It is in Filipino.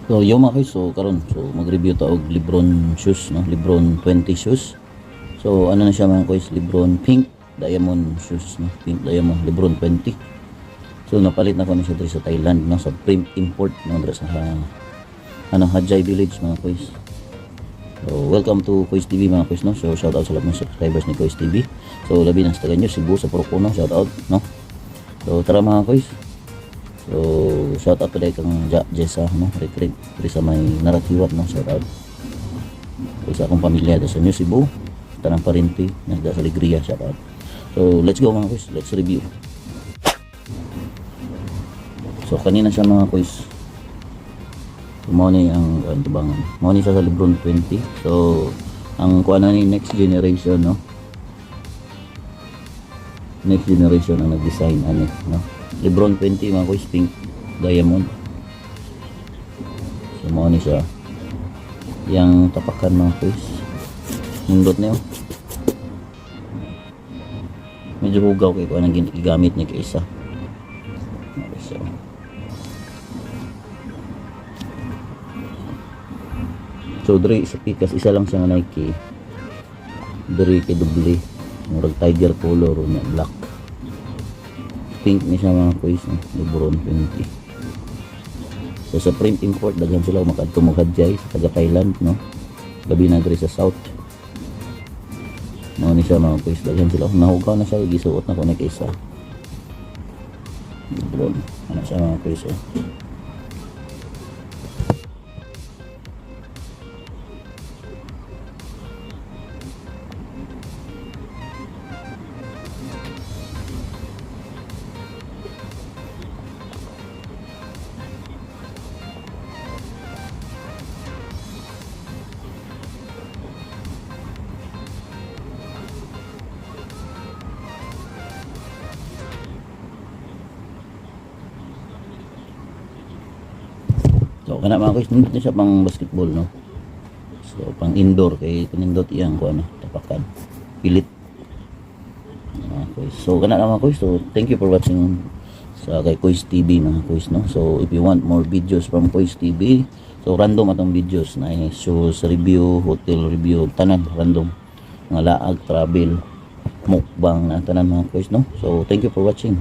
So yo mga guys, so karon so mag-review ta og Lebron shoes no, Lebron 20 shoes. So ano na siya mga guys, Lebron pink diamond shoes no, pink diamond Lebron 20. So napalit na ko na siya diri sa Thailand no, sa print import no diri sa Hajay Village mga guys. So welcome to Kois TV mga guys no. So shout out sa lahat ng subscribers ni Kois TV. So labi na sa taga nyo Cebu sa Porocono, shout out no. So tara mga guys. So shout out today kang Jessa no, recruit diri sa may Naratiwat no, shout out. So sa akong pamilya sa New Cebu, tanang parinti nagda sa Alegria, shout out. So let's go mga guys, let's review. So kanina siya mga guys. Mo ni ang tubangan. Mo ni sa Lebron 20. So ang kuan ni next generation no. Next generation ang nag-design ani no. Lebron 20 mga guys, pink diamond. So mo ni siya. Yang tapakan mga guys. Nindot niyo. Medyo hugaw kay kuan ang gigamit niya kay isa. So So diri sa pikas isa lang siya nga Nike. Diri kay doble. Murag tiger color na black. Pink ni siya mga kuys no, Lebron 20. So sa print import daghan sila makadto mo Hajay sa taga Thailand no. Labi na diri sa south. Mao ni siya mga kuys, daghan sila nahugaw na siya gisuot na ko na kaysa. Lebron. Ano siya mga kuys eh. So kana mga guys, nindot na siya pang basketball no. So pang indoor kay kunindot iyang ko ano, tapakan. Pilit. Mga guys. So kana na mga guys, so thank you for watching sa kay Kois TV mga guys no. So if you want more videos from Kois TV, so random atong videos na shoes review, hotel review, tanan random. Mga laag, travel, mukbang na tanan mga guys no. So thank you for watching.